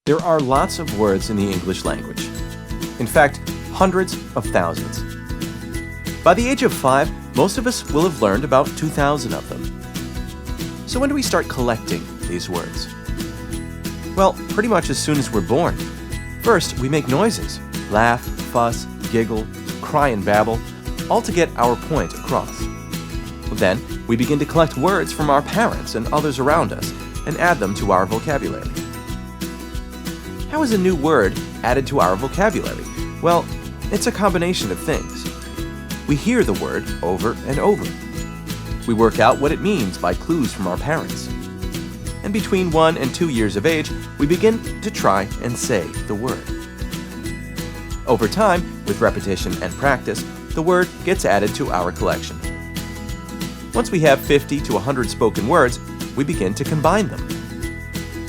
There are lots of words in the English language. In fact, hundreds of thousands. By the age of 5, most of us will have learned about 2,000 of them. So when do we start collecting these words? Well, pretty much as soon as we're born. First, we make noises, laugh, fuss, giggle, cry and babble, all to get our point across. Then, we begin to collect words from our parents and others around us and add them to our vocabulary. How is a new word added to our vocabulary? Well, it's a combination of things. We hear the word over and over. We work out what it means by clues from our parents. And between 1 and 2 years of age, we begin to try and say the word. Over time, with repetition and practice, the word gets added to our collection. Once we have 50 to 100 spoken words, we begin to combine them.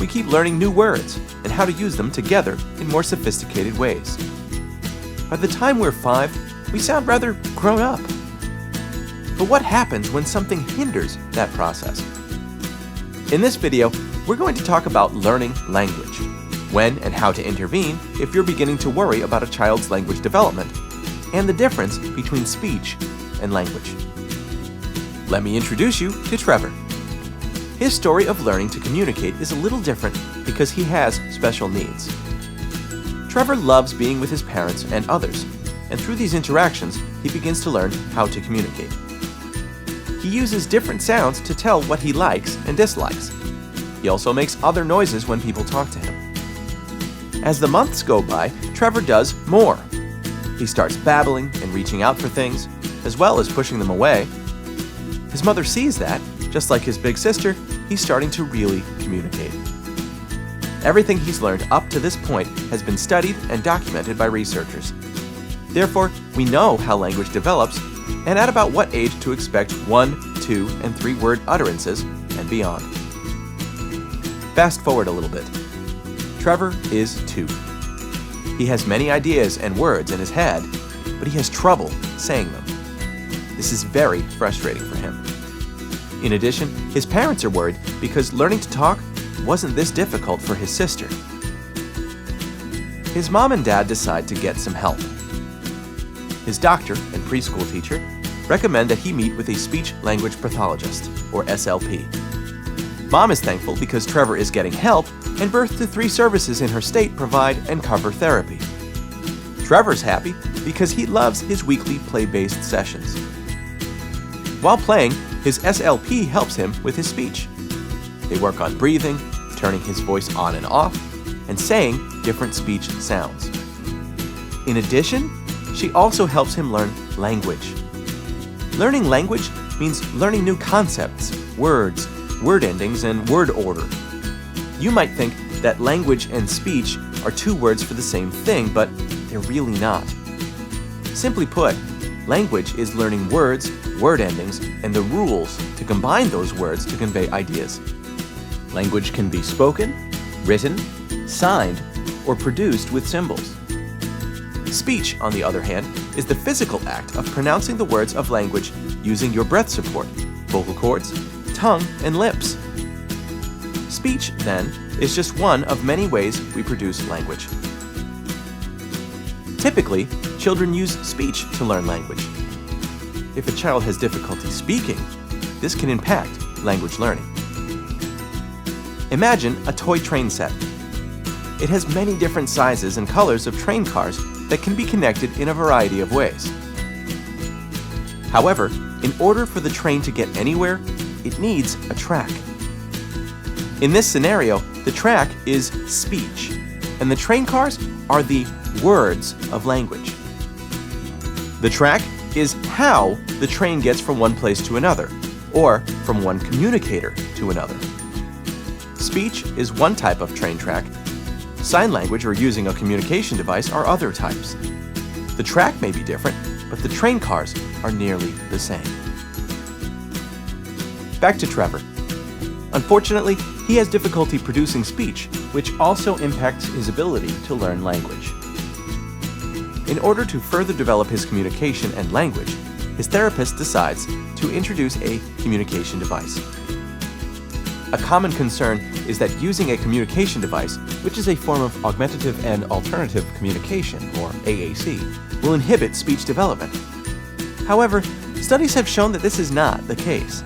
We keep learning new words and how to use them together in more sophisticated ways. By the time we're 5, we sound rather grown up. But what happens when something hinders that process? In this video, we're going to talk about learning language, when and how to intervene if you're beginning to worry about a child's language development, and the difference between speech and language. Let me introduce you to Trevor. His story of learning to communicate is a little different because he has special needs. Trevor loves being with his parents and others, and through these interactions, he begins to learn how to communicate. He uses different sounds to tell what he likes and dislikes. He also makes other noises when people talk to him. As the months go by, Trevor does more. He starts babbling and reaching out for things, as well as pushing them away. His mother sees that. Just like his big sister, he's starting to really communicate. Everything he's learned up to this point has been studied and documented by researchers. Therefore, we know how language develops and at about what age to expect 1, 2, and 3 word utterances and beyond. Fast forward a little bit. Trevor is 2. He has many ideas and words in his head, but he has trouble saying them. This is very frustrating for him. In addition, his parents are worried because learning to talk wasn't this difficult for his sister. His mom and dad decide to get some help. His doctor and preschool teacher recommend that he meet with a speech-language pathologist, or SLP. Mom is thankful because Trevor is getting help, and Birth to 3 services in her state provide and cover therapy. Trevor's happy because he loves his weekly play-based sessions. While playing, his SLP helps him with his speech. They work on breathing, turning his voice on and off, and saying different speech sounds. In addition, she also helps him learn language. Learning language means learning new concepts, words, word endings, and word order. You might think that language and speech are 2 words for the same thing, but they're really not. Simply put, language is learning words, word endings, and the rules to combine those words to convey ideas. Language can be spoken, written, signed, or produced with symbols. Speech, on the other hand, is the physical act of pronouncing the words of language using your breath support, vocal cords, tongue, and lips. Speech, then, is just one of many ways we produce language. Typically, children use speech to learn language. If a child has difficulty speaking, this can impact language learning. Imagine a toy train set. It has many different sizes and colors of train cars that can be connected in a variety of ways. However, in order for the train to get anywhere, it needs a track. In this scenario, the track is speech, and the train cars are the words of language. The track is how the train gets from one place to another, or from one communicator to another. Speech is one type of train track. Sign language or using a communication device are other types. The track may be different, but the train cars are nearly the same. Back to Trevor. Unfortunately, he has difficulty producing speech, which also impacts his ability to learn language. In order to further develop his communication and language, his therapist decides to introduce a communication device. A common concern is that using a communication device, which is a form of augmentative and alternative communication, or AAC, will inhibit speech development. However, studies have shown that this is not the case.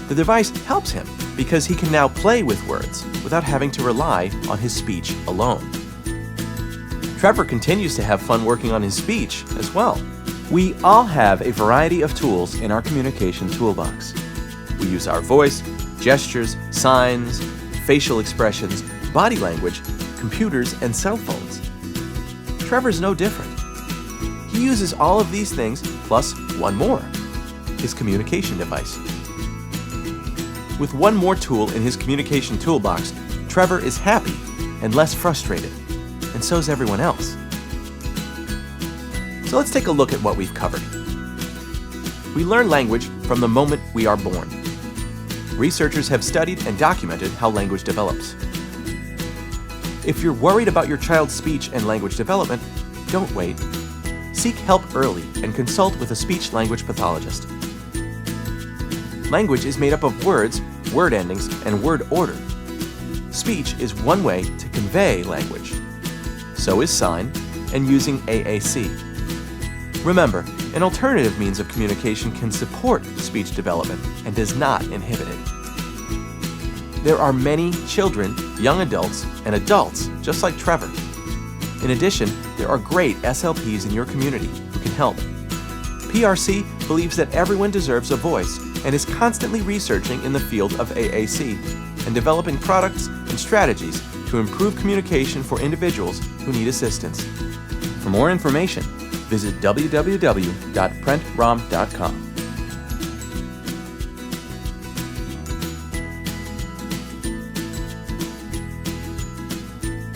The device helps him because he can now play with words without having to rely on his speech alone. Trevor continues to have fun working on his speech as well. We all have a variety of tools in our communication toolbox. We use our voice, gestures, signs, facial expressions, body language, computers, and cell phones. Trevor's no different. He uses all of these things plus one more, his communication device. With one more tool in his communication toolbox, Trevor is happy and less frustrated, and so is everyone else. So let's take a look at what we've covered. We learn language from the moment we are born. Researchers have studied and documented how language develops. If you're worried about your child's speech and language development, don't wait. Seek help early and consult with a speech-language pathologist. Language is made up of words, word endings, and word order. Speech is one way to convey language. So is sign and using AAC. Remember, an alternative means of communication can support speech development and does not inhibit it. There are many children, young adults, and adults just like Trevor. In addition, there are great SLPs in your community who can help. PRC believes that everyone deserves a voice and is constantly researching in the field of AAC and developing products and strategies to improve communication for individuals who need assistance. For more information, visit www.prentrom.com.